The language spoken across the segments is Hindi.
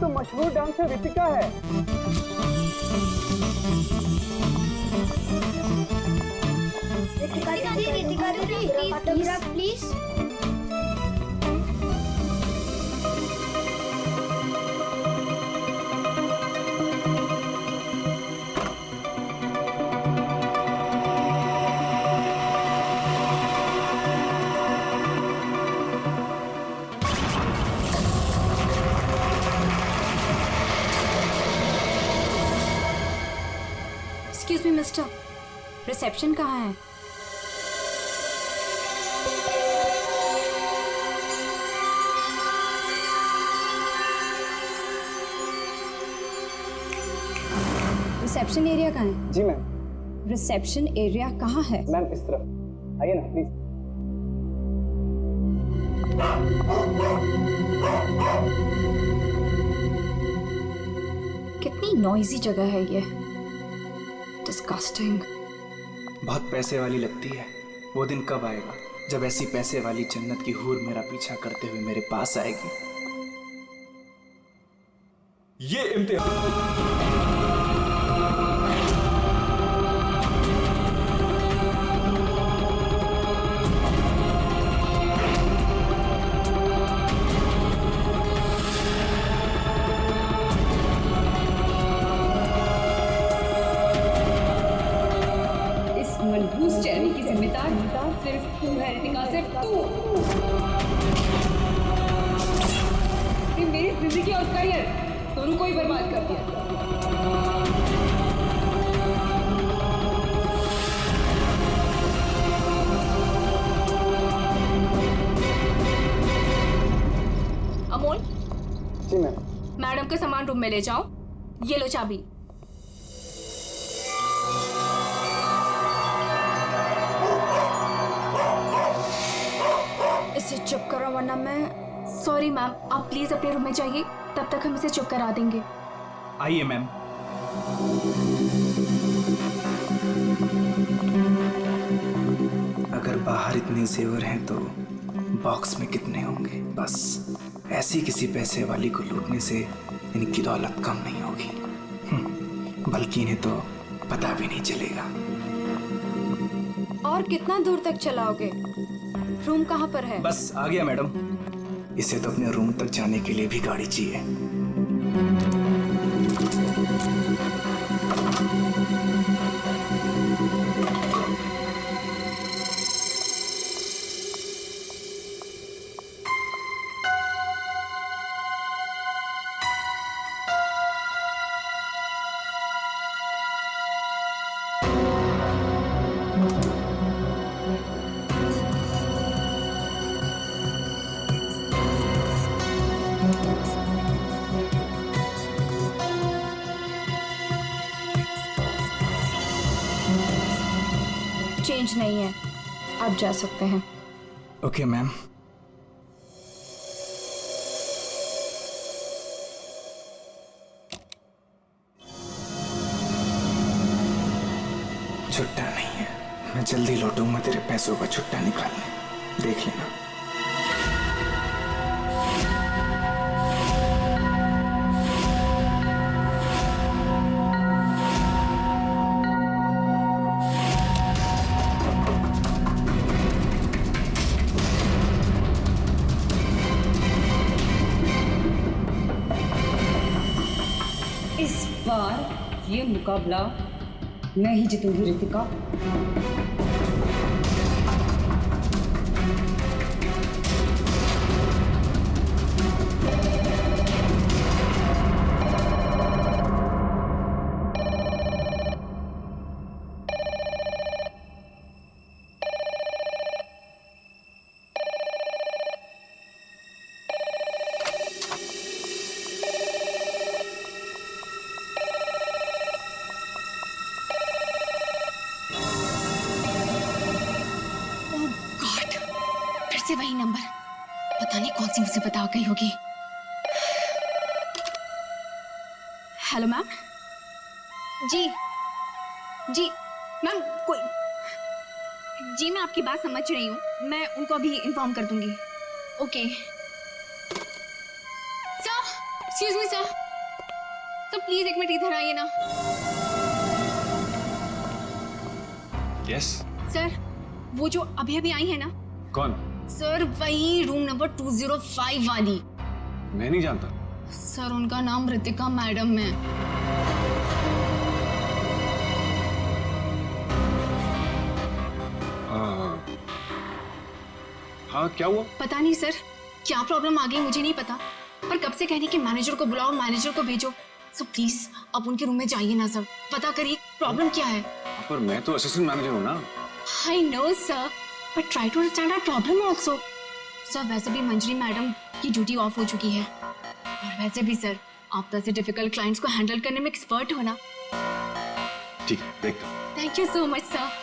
तो मशहूर डांसर रितिका है। रितिका दीदी please. Excuse me mister, reception कहाँ है? रिसेप्शन एरिया कहाँ है? जी मैम। रिसेप्शन एरिया कहाँ है? मैम इस तरफ आइए ना प्लीज। कितनी नॉइजी जगह है ये, डिस्गस्टिंग। बहुत पैसे वाली लगती है। वो दिन कब आएगा जब ऐसी पैसे वाली जन्नत की हूर मेरा पीछा करते हुए मेरे पास आएगी। ये इम्तिहान मनहूस चेहरे की जिम्मेदार सिर्फ तू है रितिका, सिर्फ तू। मेरी जिंदगी और करियर दोनों को ही बर्बाद कर दिया। अमोल। जी मैम। मैडम के सामान रूम में ले जाओ। ये लो चाबी। इसे चुप करो वरना मैं। सॉरी मैम, आप प्लीज अपने रूम में जाइए, तब तक हम इसे चुप करा देंगे। आइए मैम। अगर बाहर इतने जेवर हैं तो बॉक्स में कितने होंगे। बस ऐसी किसी पैसे वाली को लूटने से इनकी दौलत कम नहीं होगी, बल्कि इन्हें तो पता भी नहीं चलेगा। और कितना दूर तक चलाओगे? रूम कहाँ पर है? बस आ गया मैडम। इसे तो अपने रूम तक जाने के लिए भी गाड़ी चाहिए। चेंज नहीं है, आप जा सकते हैं। Okay ma'am. छुट्टा नहीं है, मैं जल्दी लौटूंगा तेरे पैसों का छुट्टा निकालने, देख लेना। इस बार ये मुकाबला मैं ही जीतूंगी रितिका। से वही नंबर, पता नहीं कौन सी मुसीबत आ गई होगी। Hello ma'am. जी जी मैम, कोई जी मैं आपकी बात समझ रही हूँ, मैं उनको अभी इन्फॉर्म कर दूंगी। ओके एक्सक्यूज मी सर, तो प्लीज एक मिनट इधर आइए ना। यस। सर वो जो अभी अभी आई है ना, कौन? सर वही रूम नंबर 205 वाली। मैं नहीं जानता। सर उनका नाम ऋतिका मैडम है। हाँ क्या हुआ? पता नहीं सर क्या प्रॉब्लम आ गई, मुझे नहीं पता, पर कब से कहने कि मैनेजर को बुलाओ, मैनेजर को भेजो। सो प्लीज आप उनके रूम में जाइए ना सर, पता करिए प्रॉब्लम क्या है। पर मैं तो असिस्टेंट मैनेजर हूँ ना। I know sir, but try to understand our problem also. Sir वैसे भी मंजरी मैडम की ड्यूटी ऑफ हो चुकी है, और वैसे भी सर आप तो ऐसे डिफिकल्ट क्लाइंट्स को हैंडल करने में एक्सपर्ट हो ना। ठीक है, देखता हूँ। Thank you so much sir.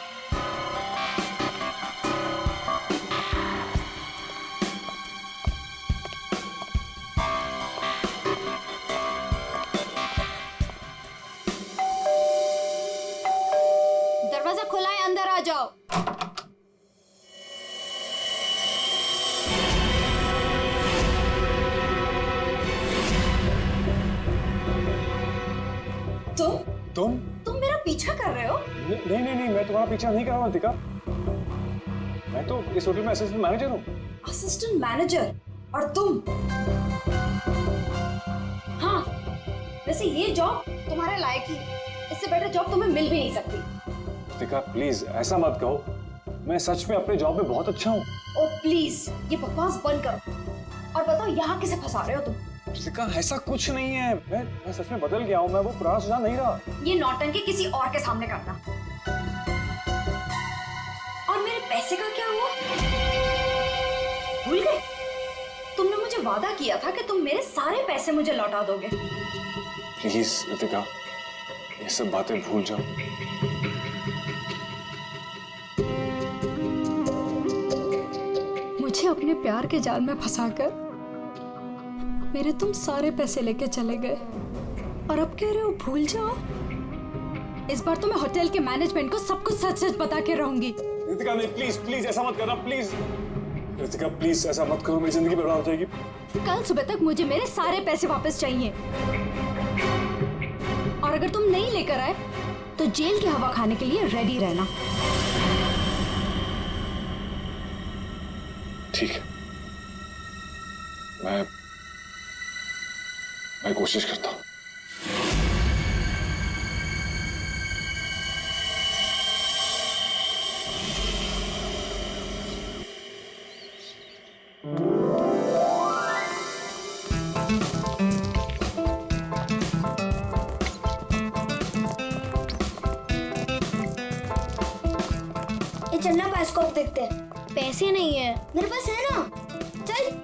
दरवाजा खुला है, अंदर आ जाओ। तुम? मेरा पीछा कर रहे हो? नहीं, मैं तुम्हारा पीछा नहीं कर रहा हूँ ऋतिका। मैं तो इस होटल में असिस्टेंट मैनेजर हूँ। Assistant manager? और तुम? हाँ, वैसे ये जॉब तुम्हारे लायक ही, इससे बेटर जॉब तुम्हें मिल भी नहीं सकती। ऋतिका प्लीज ऐसा मत कहो, मैं सच में अपने जॉब में बहुत अच्छा हूँ। ओ प्लीज ये बकवास बंद करो और बताओ यहाँ किसे फंसा रहे हो तुम? ऋतिका ऐसा कुछ नहीं है, मैं सच में बदल गया हूँ, मैं वो पुराना सुजान नहीं रहा। ये नौटंकी किसी और के सामने करना। और मेरे पैसे का क्या हुआ? भूल गए? तुमने मुझे वादा किया था कि तुम मेरे सारे पैसे मुझे लौटा दोगे। प्लीज ऋतिका ये सब बातें भूल जाओ। मुझे अपने प्यार के जाल में फंसाकर मेरे तुम सारे पैसे लेके चले गए, और अब कह रहे हो भूल जाओ। इस बार तो मैं होटल के मैनेजमेंट को सब कुछ सच सच बता के रहूंगी। ऋतिका नहीं, प्लीज ऐसा मत करना, प्लीज ऋतिका प्लीज ऐसा मत करो, मेरी जिंदगी बर्बाद हो जाएगी। कल सुबह तक मुझे मेरे सारे पैसे वापस चाहिए, और अगर तुम नहीं लेकर आए तो जेल की हवा खाने के लिए रेडी रहना। ठीक है, मैं कोशिश करता हूँ। ये चलना बायोस्कोप देखते हैं। पैसे नहीं है मेरे पास, है ना? चल।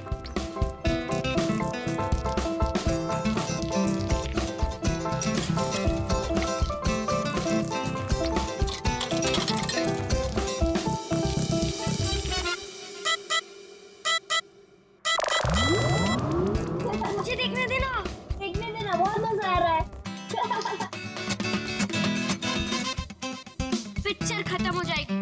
मुझे देखने देना, बहुत मजा आ रहा है। पिक्चर खत्म हो जाएगी।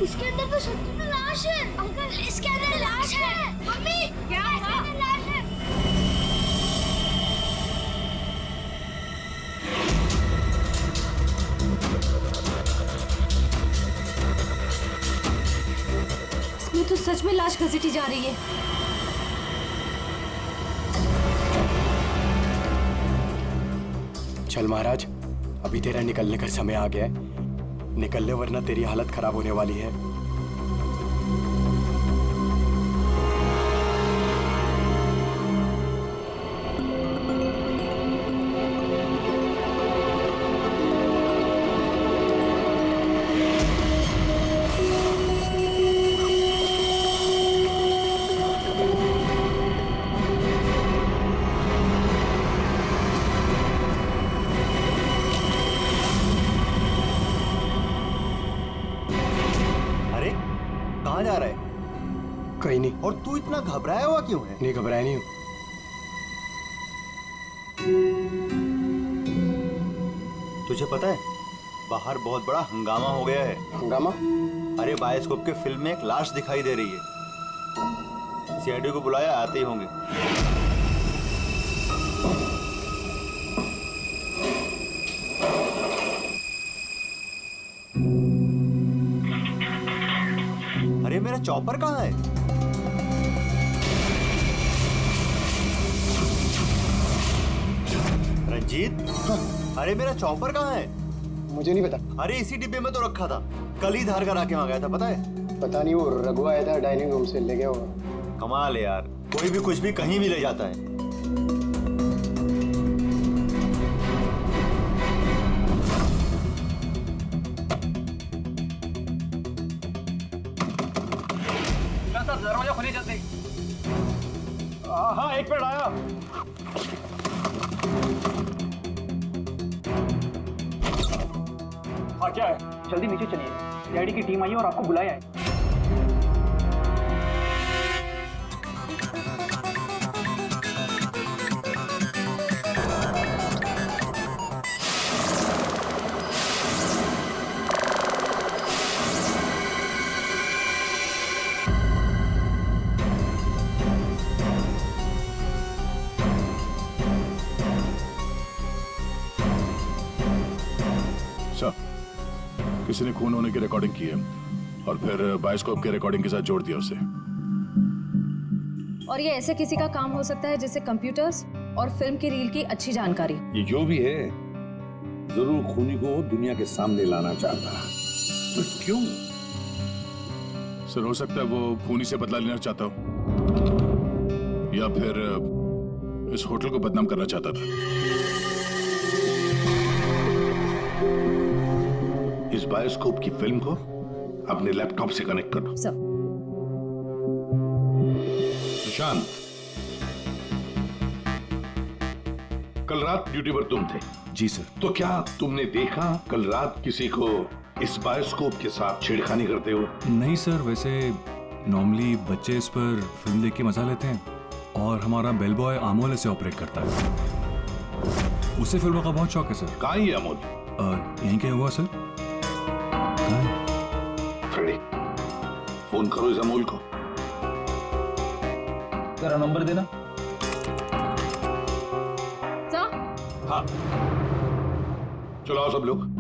इसके अंदर तो सच्ची में लाश है। अंकल इसके अंदर लाश है। मम्मी क्या है? लाश है। इसमें तो सच में लाश घसीटी जा रही है। चल महाराज, अभी तेरा निकलने का समय आ गया है। निकल ले वरना तेरी हालत खराब होने वाली है। कहाँ जा रहा है? कहीं नहीं। और तू इतना घबराया हुआ क्यों है? नहीं, घबराया नहीं हूँ। तुझे पता है बाहर बहुत बड़ा हंगामा हो गया है। हंगामा? अरे बायोस्कोप के फिल्म में एक लाश दिखाई दे रही है। सीआईडी को बुलाया, आते ही होंगे। अरे मेरा चॉपर कहाँ है? रंजीत, अरे मेरा चॉपर कहाँ है? मुझे नहीं पता। अरे इसी डिब्बे में तो रखा था, कल ही धार कर आके वहां गया था, पता है? पता नहीं, वो रघु आया था डाइनिंग रूम से, ले गया होगा। कमाल है यार, कोई भी कुछ भी कहीं भी ले जाता है। दरवाजा खोलिए जल्दी। हाँ, एक मिनट आया। हाँ, क्या है? जल्दी नीचे चलिए, सीआईडी की टीम आई है और आपको बुलाया है। किसी ने खून होने की रिकॉर्डिंग की है और फिर बायोस्कोप के रिकॉर्डिंग के साथ जोड़ दिया उसे। और ये ऐसे किसी का काम हो सकता है जिसे कंप्यूटर्स और फिल्म की रील की अच्छी जानकारी। ये जो भी है जरूर खूनी को दुनिया के सामने लाना चाहता। तो क्यों? सर, हो सकता है वो खूनी से बदला लेना चाहता हो या फिर इस होटल को बदनाम करना चाहता था। इस बायोस्कोप की फिल्म को अपने लैपटॉप से कनेक्ट करो। सर। सुशांत, कल रात ड्यूटी पर तुम थे? जी सर। तो क्या तुमने देखा कल रात किसी को इस बायोस्कोप के साथ छेड़खानी करते हो? नहीं सर, वैसे नॉर्मली बच्चे इस पर फिल्म देख के मजा लेते हैं और हमारा बेल बॉय अमोल इसे ऑपरेट करता है। उसे फिल्मों का बहुत शौक है सर। कहाँ है अमोल? यहीं क्या हुआ सर? फ्रेडी, फोन करो इस अमोल को। तेरा नंबर देना। हाँ, चलो आओ सब लोग।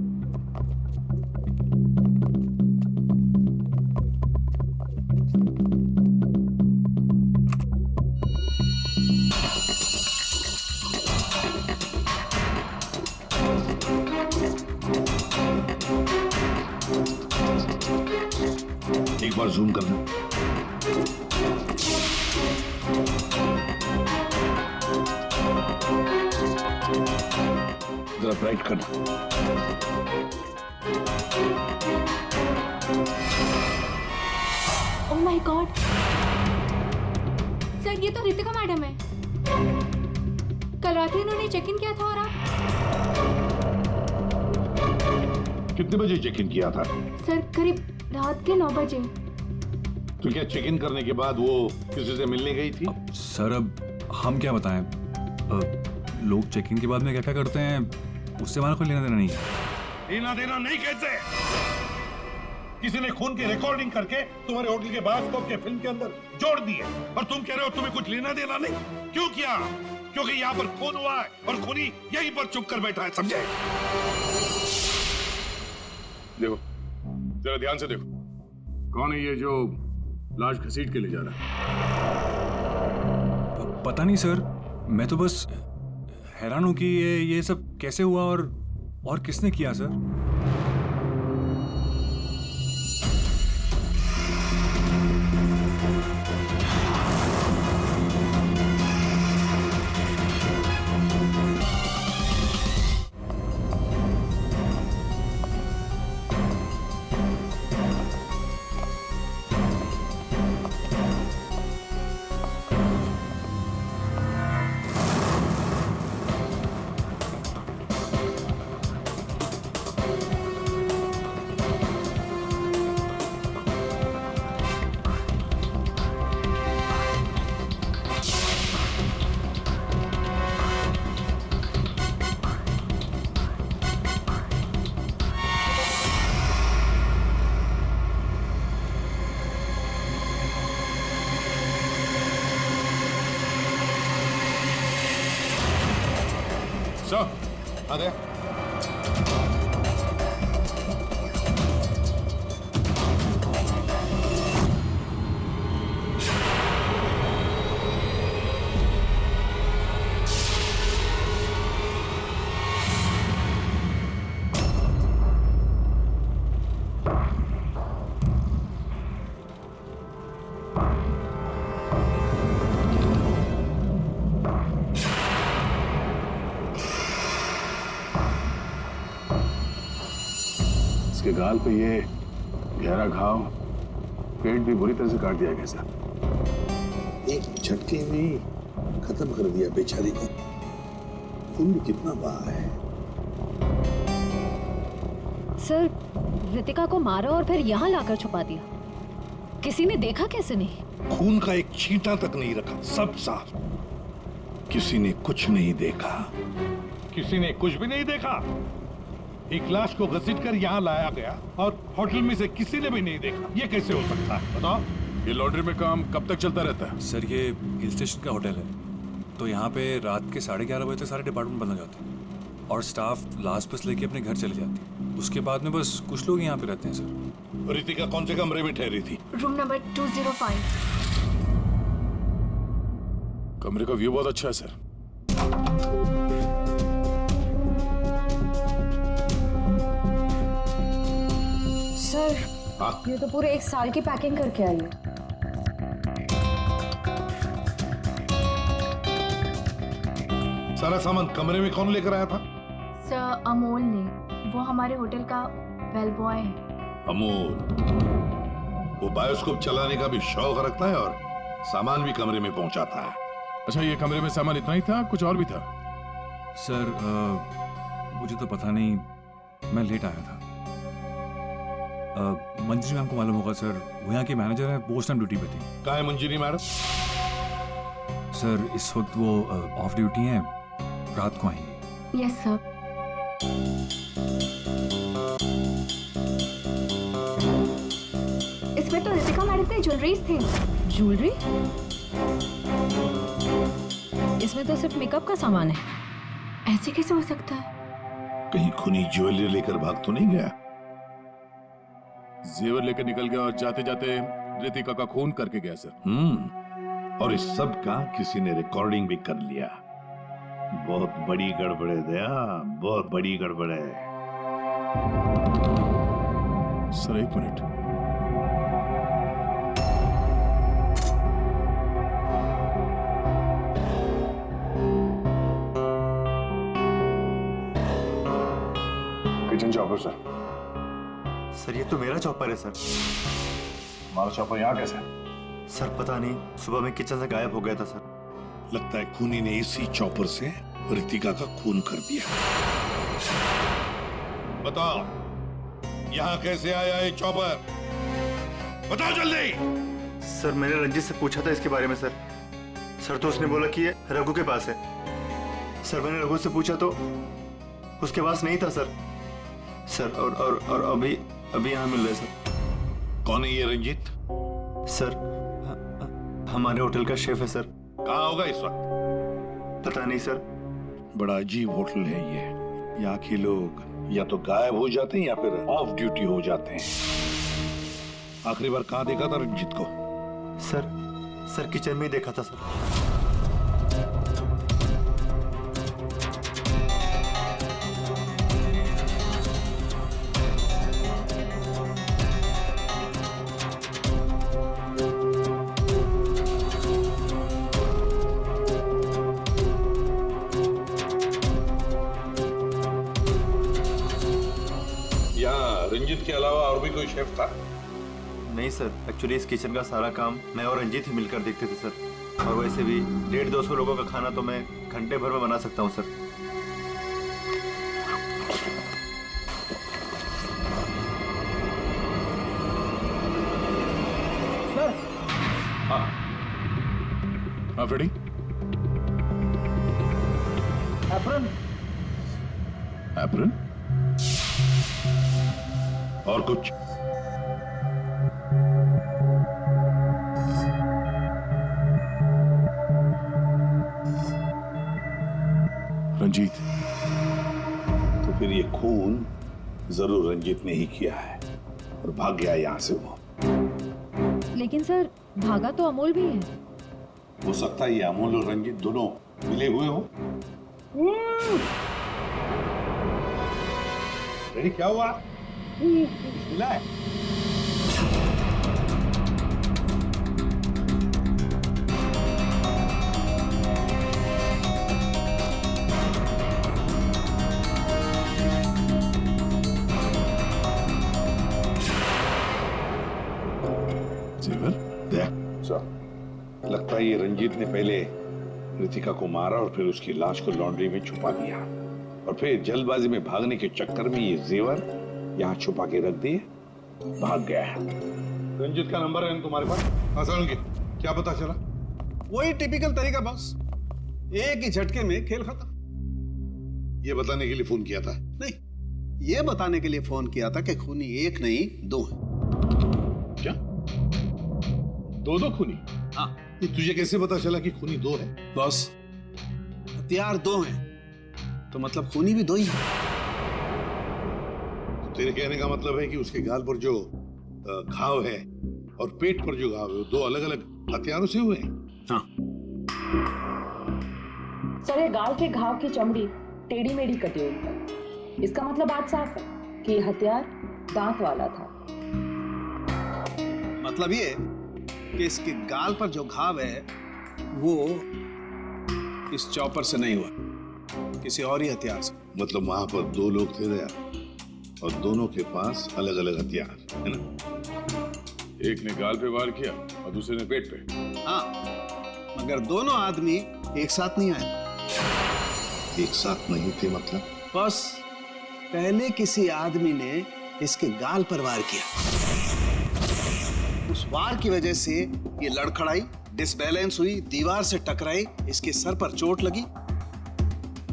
एक बार जूम करना। जरा ब्राइट करना। ओह माय गॉड सर, ये तो रितिका मैडम है। कल रात ही इन्होंने चेक इन किया था। और आप? कितने बजे चेक इन किया था? सर करीब रात के 9 बजे। तो क्या चेक इन करने के बाद वो किसी से मिलने गई थी? सर अब हम क्या बताएं, लोग चेकिंग के बाद में क्या क्या करते हैं उससे हमारा कोई लेना देना नहीं है। लेना देना नहीं कैसे? किसी ने खून की रिकॉर्डिंग करके तुम्हारे होटल के बायोस्कोप के फिल्म के अंदर जोड़ दिए और तुम कह रहे हो तुम्हें कुछ लेना देना नहीं। क्यों किया? क्योंकि यहाँ पर खून हुआ है और खूनी यहीं पर चुप कर बैठा है, समझे? देखो, जरा ध्यान से देखो, कौन है ये जो लाश घसीट के ले जा रहा है? पता नहीं सर, मैं तो बस हैरान हूं कि ये सब कैसे हुआ और किसने किया सर। आ गया। इसके गाल पे ये गहरा घाव, पेट भी बुरी तरह से काट दिया गया सर। एक झटके में खत्म कर दिया बेचारी को। खून भी कितना बहा है। सर, रितिका को मारा और फिर यहाँ लाकर छुपा दिया। किसी ने देखा कैसे नहीं? खून का एक छींटा तक नहीं रखा, सब साफ। किसी ने कुछ नहीं देखा। किसी ने कुछ भी नहीं देखा। एक लाश को घसीटकर यहाँ लाया गया और होटल में से किसी ने भी नहीं देखा। ये कैसे हो सकता है बताओ? ये लॉन्ड्री में काम कब तक चलता रहता है? सर ये हिल स्टेशन का होटल है, तो यहाँ पे रात के 11:30 बजे तक सारे डिपार्टमेंट बंद हो जाते हैं और स्टाफ लास्ट बस लेके अपने घर चले जाती है। उसके बाद में बस कुछ लोग यहाँ पे रहते हैं सर। रितिका कौन से कमरे में ठहरी थी? Room number 205। कमरे का व्यू बहुत अच्छा है सर। सर, ये तो पूरे 1 साल की पैकिंग करके आई है। सारा सामान कमरे में कौन लेकर आया था? सर, अमोल ने। वो हमारे होटल का बेल बॉय है। अमोल, वो बायोस्कोप चलाने का भी शौक रखता है और सामान भी कमरे में पहुंचाता है। अच्छा, ये कमरे में सामान इतना ही था, कुछ और भी था? सर मुझे तो पता नहीं, मैं लेट आया था। मंजरी मैम को मालूम होगा सर, वो यहाँ की मैनेजर है, पोस्ट टाइम ड्यूटी पे थी। कहाँ है मंजरी मैडम? सर इस वक्त वो ऑफ ड्यूटी हैं, रात को आएंगी। Yes sir. इसमें तो रितिका मैडम की ज्वेलरीज थी। ज्वेलरी? इसमें तो सिर्फ मेकअप का सामान है। ऐसे कैसे हो सकता है? कहीं खूनी ज्वेलरी लेकर भाग तो नहीं गया? जेवर लेकर निकल गया और जाते जाते रितिका का खून करके गया सर। और इस सब का किसी ने रिकॉर्डिंग भी कर लिया। बहुत बड़ी गड़बड़ है दया, बहुत बड़ी गड़बड़ है। सर एक minute, kitchen chopper sir. Sir ये तो मेरा चॉपर है सर। हमारा चॉपर यहाँ कैसे? सर पता नहीं, सुबह में किचन से गायब हो गया था सर। लगता है खूनी ने इसी चॉपर से रितिका का खून कर दिया। बताओ, यहाँ कैसे आया ये चॉपर? बताओ जल्दी। सर मैंने रंजीत से पूछा था इसके बारे में सर। सर तो उसने बोला कि ये रघु के पास है। सर मैंने रघु से पूछा तो उसके पास नहीं था सर। सर और अभी यहाँ मिल रहे सर। कौन है ये रंजीत? सर हमारे होटल का शेफ है सर। कहाँ होगा इस वक्त? पता नहीं सर। बड़ा अजीब होटल है ये। यहाँ के लोग या तो गायब हो जाते हैं या फिर ऑफ ड्यूटी हो जाते हैं। आखिरी बार कहाँ देखा था रंजीत को? सर किचन में ही देखा था सर। रंजीत के अलावा और भी कोई शेफ था? नहीं सर, एक्चुअली इस किचन का सारा काम मैं और रंजीत ही मिलकर देखते थे सर। और वैसे भी 150-200 लोगों का खाना तो मैं घंटे भर में बना सकता हूँ सर। हाँ फ्रेडी। एप्रन। एप्रन? और कुछ? रंजीत, तो फिर ये खून जरूर रंजीत ने ही किया है और भाग गया यहाँ से वो। लेकिन सर भागा तो अमोल भी है। हो सकता है ये अमोल और रंजीत दोनों मिले हुए हो। रेडी, क्या हुआ? मिला है? लगता है ये रंजीत ने पहले रितिका को मारा और फिर उसकी लाश को लॉन्ड्री में छुपा दिया और फिर जल्दबाजी में भागने के चक्कर में ये जेवर यहाँ छुपा के रख दिए, भाग गया है। रंजीत का नंबर है तुम्हारे पास? आसान के क्या पता चला? वही टिपिकल तरीका बॉस, एक ही झटके में खेल खत्म। ये बताने के लिए फोन किया था? नहीं, ये बताने के लिए फोन किया था कि खूनी एक नहीं दो है। क्या? दो खूनी? हाँ। ये तुझे कैसे पता चला कि खूनी दो है? बॉस, हथियार दो हैं तो मतलब खूनी भी दो ही है। तेरे कहने का मतलब है कि उसके गाल पर जो घाव है और पेट पर जो घाव है वो दो अलग अलग हथियारों से हुए हैं? हाँ। सर, ये गाल के घाव की चमड़ी टेढ़ी मेढ़ी कटी हुई है। इसका मतलब बात साफ है कि ये हथियार दांत वाला था। मतलब ये कि इसके गाल पर जो घाव है वो इस चॉपर से नहीं हुआ, किसी और ही हथियार से। मतलब वहां पर दो लोग थे दया, और दोनों के पास अलग अलग हथियार है ना? एक ने गाल पे वार किया और दूसरे ने पेट पे। हाँ, मगर दोनों आदमी एक साथ नहीं आए। एक साथ नहीं थे मतलब? बस पहले किसी आदमी ने इसके गाल पर वार किया, उस वार की वजह से ये लड़खड़ाई, डिसबैलेंस हुई, दीवार से टकराई, इसके सर पर चोट लगी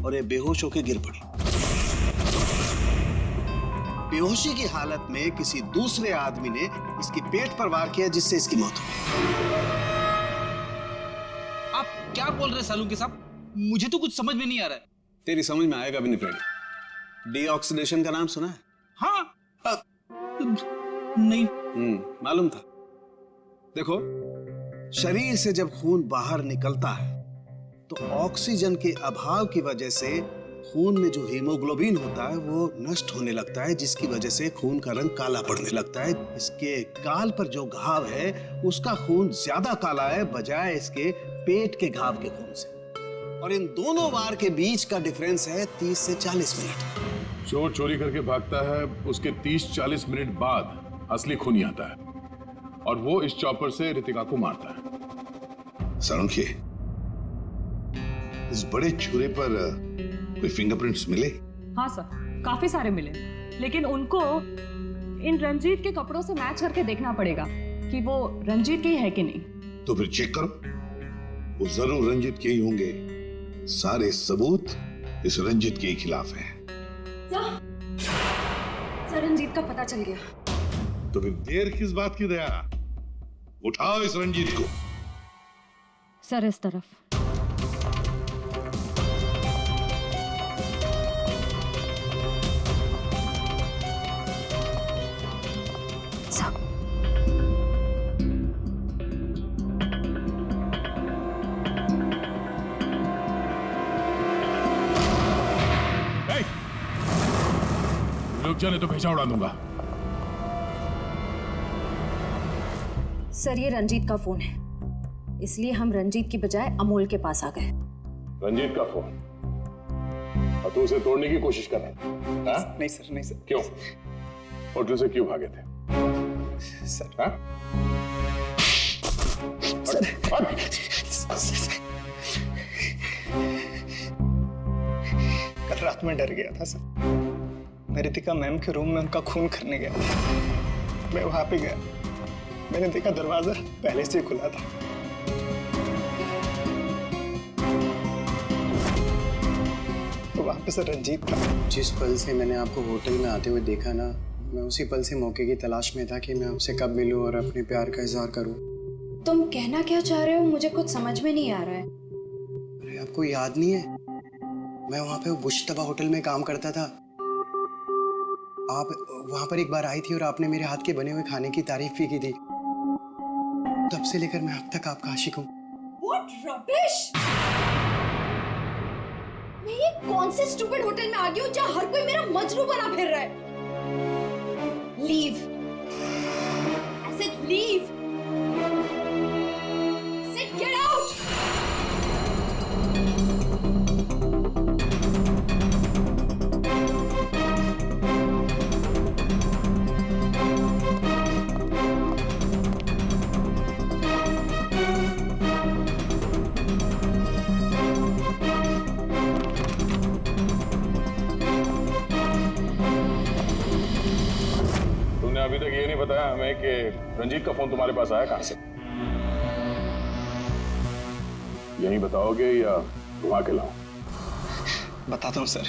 और ये बेहोश होकर गिर पड़ी। बेहोशी की हालत में किसी दूसरे आदमी ने इसके पेट पर वार किया जिससे इसकी मौत हुई। आप क्या बोल रहे हैं सालुंके साहब? मुझे तो कुछ समझ में नहीं आ रहा है। तेरी समझ में आएगा भी नहीं फ्रेंड। डीऑक्सीडेशन का नाम सुना है? हाँ। नहीं। मालूम था। देखो, शरीर से जब खून बाहर निकलता है तो ऑक्सीजन के अभाव की वजह से खून में जो हीमोग्लोबिन होता है वो नष्ट होने लगता है, जिसकी वजह से खून का रंग काला पड़ने लगता है। इसके गाल पर जो घाव है उसका खून ज्यादा काला है बजाय इसके पेट के घाव के खून से, और इन दोनों वार के बीच का डिफरेंस है 30 से 40 मिनट। चोर चोरी करके भागता है, उसके 30-40 मिनट बाद असली खूनी आता है और वो इस चॉपर से रितिका को मारता है। सालुंके, इस बड़े छुरे पर कोई फिंगरप्रिंट्स मिले? हाँ सर, काफी सारे मिले, लेकिन उनको इन रंजीत के कपड़ों से मैच करके देखना पड़ेगा कि वो रंजीत के ही है कि नहीं। तो फिर चेक करो, वो जरूर रंजीत के ही होंगे। सारे सबूत इस रंजीत के ही खिलाफ हैं। सर, रंजीत का पता चल गया। तो फिर देर किस बात की दया? उठाओ इस रंजीत को। सर, इस तरफ। रुक जाने तो भेजा उड़ा दूंगा। सर, ये रंजीत का फोन है, इसलिए हम रंजीत की बजाय अमोल के पास आ गए। रंजीत का फोन? और तू उसे तोड़ने की कोशिश कर रहा था? नहीं सर, नहीं सर। क्यों? होटल से क्यों भागे थे? सर, हाँ? कल रात में डर गया था सर। मैं रितिका मैम के रूम में उनका खून करने गया था। मैं वहां पे गया, मैंने देखा दरवाजा पहले से खुला था। तो वहां पे सर रंजीत था। जिस पल से मैंने आपको होटल में आते हुए देखा ना, मैं उसी पल से मौके की तलाश में था कि मैं आपसे कब मिलूं और अपने प्यार का इजहार करूं। तुम कहना क्या चाह रहे हो? मुझे कुछ समझ में नहीं आ रहा है। अरे आपको याद नहीं है, मैं वहां पे वो बुशतबा होटल में काम करता था। आप वहां पर एक बार आई थी और आपने मेरे हाथ के बने हुए खाने की तारीफ भी की थी। तब से लेकर मैं अब तक आपका आशिक हूँ। What rubbish! मैं ये कौन से स्टूपिड होटल में आ गई हूँ जहाँ हर कोई मेरा मजनू बना फिर रहा है? Leave. I said leave. I said get out. अभी तक ये नहीं बताया हमें कि रंजीत का फोन तुम्हारे पास आया कहां से? यही बताओगे या घुमा के लाऊं? बताता हूँ सर।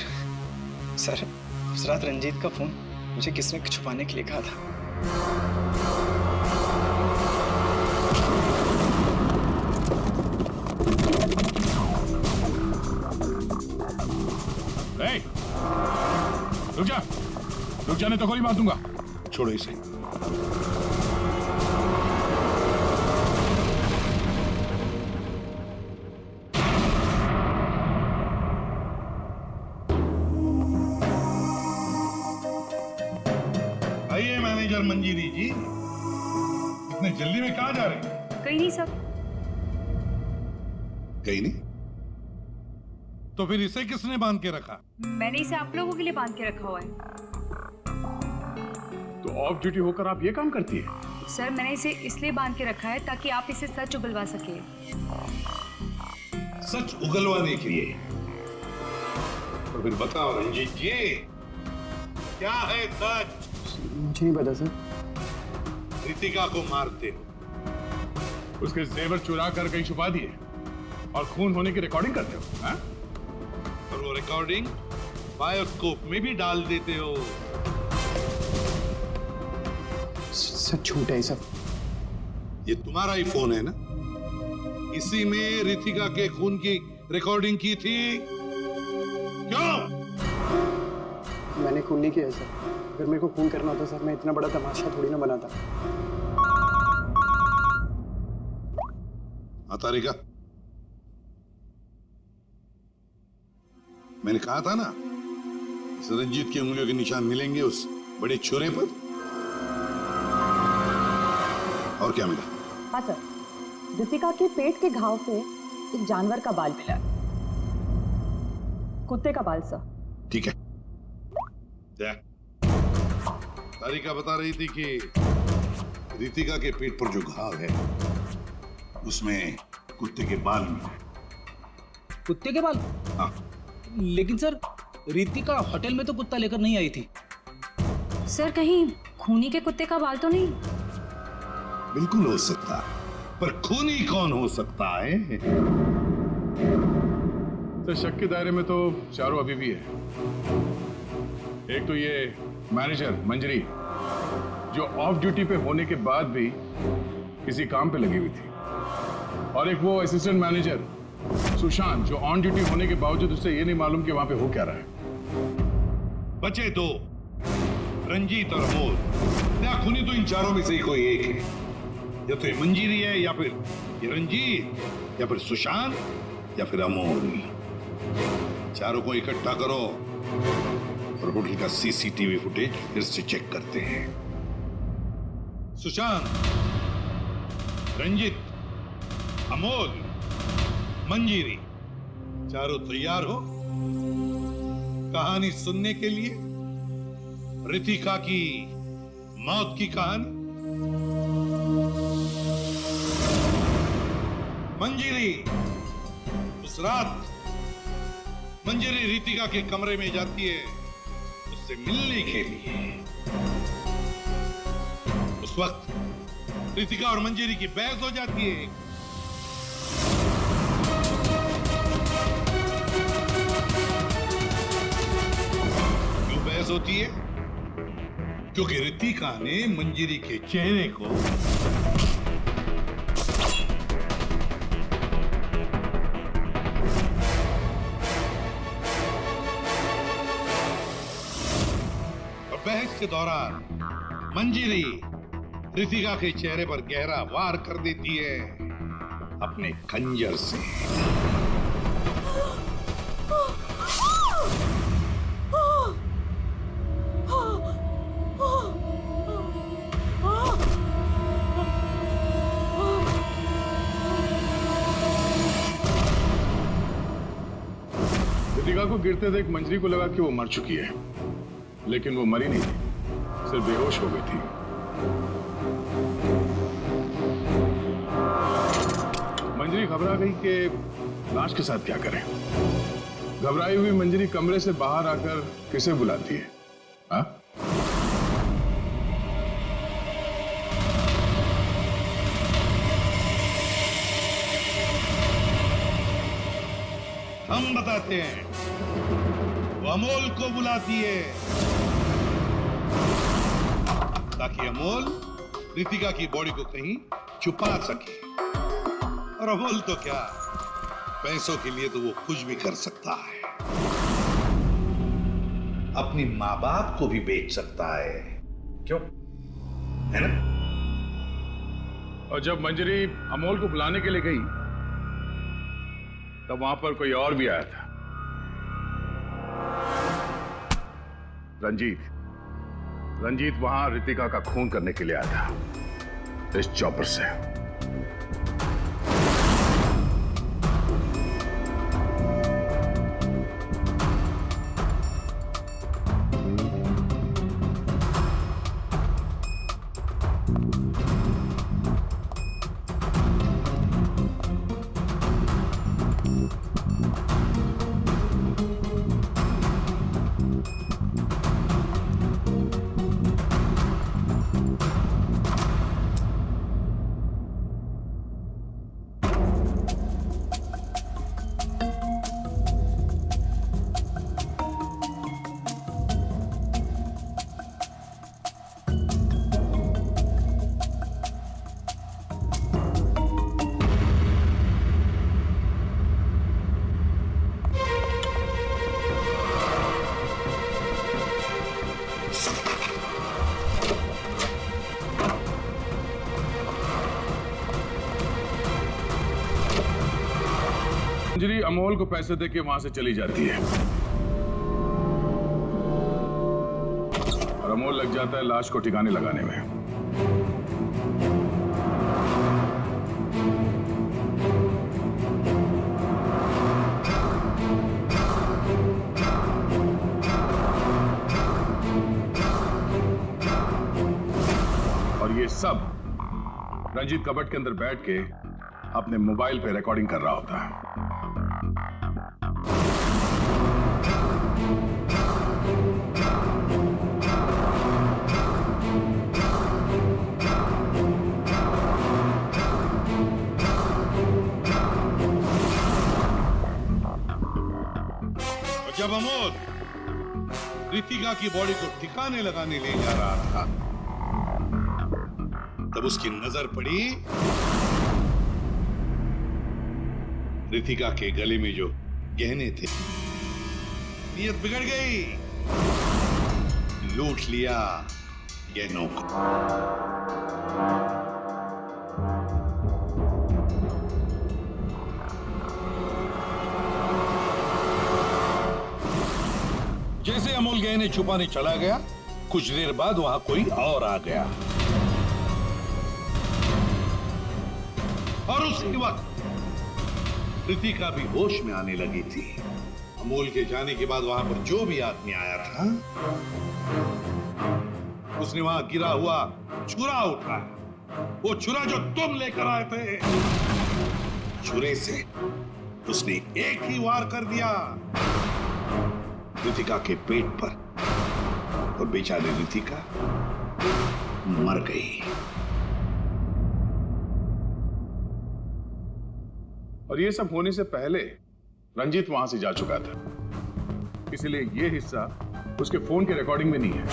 सर, उस रात रंजीत का फोन मुझे किसने छुपाने के लिए कहा था। रुक जा, रुक जाने तो गोली मार दूंगा। छोड़ो इसे। आइए मैनेजर मंजीरी जी, इतने जल्दी में कहाँ जा रहे हैं? कहीं नहीं सर। कहीं नहीं? तो फिर इसे किसने बांध के रखा? मैंने इसे आप लोगों के लिए बांध के रखा हुआ है। तो ऑफ ड्यूटी होकर आप ये काम करती है? सर, मैंने इसे इसलिए बांध के रखा है ताकि आप इसे सच उगलवा सके। सच उगलवाने के लिए? तो फिर बताओ रंजीत जी, क्या है सच? मुझे नहीं पता सर। रितिका को मारते हो, उसके जेवर चुरा कर कहीं छुपा दिए और खून होने की रिकॉर्डिंग करते हो, हाँ? और वो रिकॉर्डिंग बायोस्कोप में भी डाल देते हो। सच झूठ है सब। ये तुम्हारा ही फोन है ना? इसी में रितिका के खून की रिकॉर्डिंग की थी। क्यों? मैंने खून नहीं किया सर। अगर मेरे को खून करना होता सर, मैं इतना बड़ा तमाशा थोड़ी ना बनाता। तारिका, मैंने कहा था ना, इस रंजीत की उंगलियों के निशान मिलेंगे उस बड़े छुरे पर। और क्या मिला? हाँ सर, रितिका के पेट के घाव से एक जानवर का बाल मिला, कुत्ते का बाल सर। ठीक है। क्या तारिका बता रही थी कि रितिका के पेट पर जो घाव है उसमें कुत्ते के बाल मिले। कुत्ते के बाल? हाँ। लेकिन सर, रितिका होटल में तो कुत्ता लेकर नहीं आई थी। सर, कहीं खूनी के कुत्ते का बाल तो नहीं? बिल्कुल हो सकता है, पर खूनी कौन हो सकता है? तो शक के दायरे में तो चारों अभी भी है। एक तो ये मैनेजर मंजरी, जो ऑफ ड्यूटी पे होने के बाद भी किसी काम पे लगी हुई थी, और एक वो असिस्टेंट मैनेजर सुशांत, जो ऑन ड्यूटी होने के बावजूद उसे ये नहीं मालूम कि वहां पे हो क्या रहा है। बचे दो, रंजीत और अमोल। क्या खूनी तो इन चारों में से ही कोई एक है। या तो ये मंजीरी है, या फिर ये रंजीत, या फिर सुशांत, या फिर अमोल। चारों को इकट्ठा करो और होटल का सीसीटीवी फुटेज फिर से चेक करते हैं। सुशांत, रंजीत, अमोल, मंजीरी, चारों तैयार हो कहानी सुनने के लिए? रितिका की मौत की कहानी। मंजीरी, उस रात मंजीरी रितिका के कमरे में जाती है उससे मिलने के लिए। उस वक्त रितिका और मंजीरी की बहस हो जाती है। क्यों बहस होती है? क्योंकि रितिका ने मंजीरी के चेहरे को बहस के दौरान मंजिरी रितिका के चेहरे पर गहरा वार कर देती है अपने खंजर से। रितिका को गिरते देख मंजरी को लगा कि वो मर चुकी है, लेकिन वो मरी नहीं थी, सिर्फ बेहोश हो गई थी। मंजरी घबरा गई कि लाश के साथ क्या करें। घबराई हुई मंजरी कमरे से बाहर आकर किसे बुलाती है? हाँ? हम बताते हैं, वो अमोल को बुलाती है ताकि अमोल रितिका की बॉडी को कहीं छुपा सके। और अमोल तो क्या, पैसों के लिए तो वो कुछ भी कर सकता है, अपनी माँ बाप को भी बेच सकता है, क्यों? है ना? और जब मंजरी अमोल को बुलाने के लिए गई तब वहां पर कोई और भी आया था। रंजीत वहां रितिका का खून करने के लिए आया था इस चॉपर से। मंजरी अमोल को पैसे देके वहां से चली जाती है और अमोल लग जाता है लाश को ठिकाने लगाने में। और ये सब रंजीत कबट के अंदर बैठ के अपने मोबाइल पे रिकॉर्डिंग कर रहा होता है। जब अमोल रितिका की बॉडी को ठिकाने लगाने ले जा रहा था तब उसकी नजर पड़ी रितिका के गले में जो गहने थे। नीयत बिगड़ गई, लूट लिया गहनों को। जैसे अमोल गहने छुपाने चला गया, कुछ देर बाद वहां कोई और आ गया और उसी वक्त रितिका भी होश में आने लगी थी। अमोल के जाने के बाद वहां पर जो भी आदमी आया था उसने वहां गिरा हुआ छुरा उठाया, वो छुरा जो तुम लेकर आए थे। छुरे से उसने एक ही वार कर दिया रितिका के पेट पर और बेचारी रितिका मर गई। और ये सब होने से पहले रंजीत वहां से जा चुका था, इसलिए ये हिस्सा उसके फोन के रिकॉर्डिंग में नहीं है।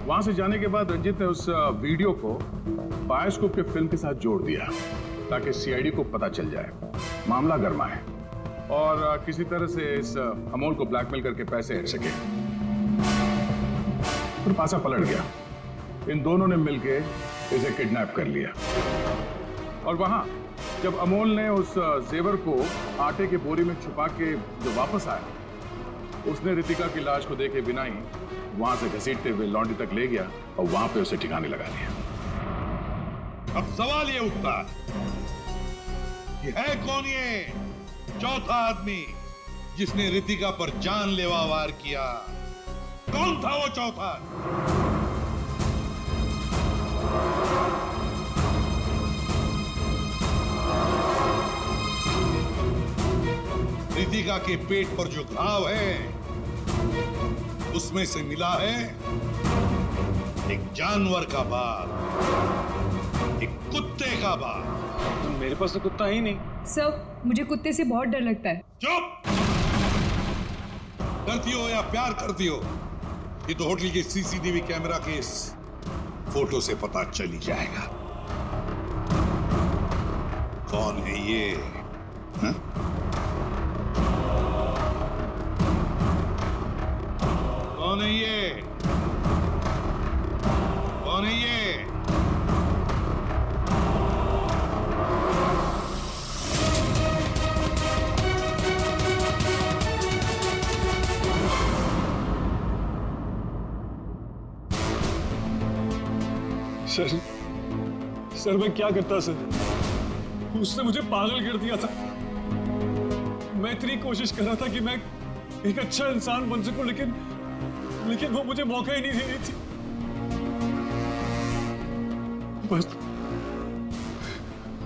वहां से जाने के बाद रंजीत ने उस वीडियो को बायोस्कोप के फिल्म के साथ जोड़ दिया ताकि सीआईडी को पता चल जाए, मामला गर्मा है और किसी तरह से इस अमोल को ब्लैकमेल करके पैसे हट सके। फिर पासा पलट गया। इन दोनों ने मिलके इसे किडनैप कर लिया और वहां जब अमोल ने उस जेवर को आटे के बोरी में छुपा के जो वापस आया, उसने रितिका की लाश को देखे बिना ही वहां से घसीटते हुए लॉन्ड्री तक ले गया और वहां पे उसे ठिकाने लगा लिया। अब सवाल ये उठता कि है कौन ये चौथा आदमी जिसने रितिका पर जानलेवा वार किया? कौन था वो चौथा? रितिका के पेट पर जो घाव है उसमें से मिला है एक जानवर का बाल, एक कुत्ते का बाल। तो मेरे पास तो कुत्ता ही नहीं। सर, मुझे कुत्ते से बहुत डर लगता है। चुप! डरती हो या प्यार करती हो, ये तो होटल के सीसीटीवी कैमरा के इस फोटो से पता चल ही जाएगा कौन है ये। हा? कौन है ये? कौन है ये? सर मैं क्या करता सर? उसने मुझे पागल कर दिया था। मैं इतनी कोशिश कर रहा था कि मैं एक अच्छा इंसान बन सकूं, लेकिन वो मुझे मौका ही नहीं दे रही थी। बस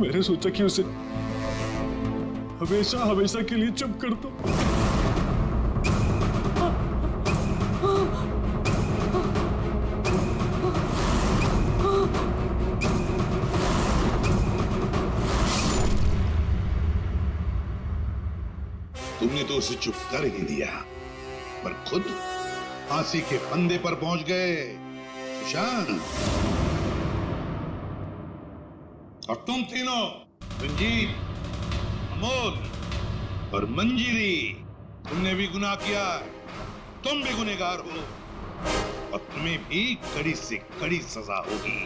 मैंने सोचा कि उसे हमेशा हमेशा के लिए चुप कर दो। तुमने तो उसे चुप कर ही दिया, पर खुद फांसी के फंदे पर पहुंच गए सुशांत। और तुम तीनों, रंजीत, अमोल और मंजिरी, तुमने भी गुनाह किया है। तुम भी गुनहगार हो और तुम्हें भी कड़ी से कड़ी सजा होगी।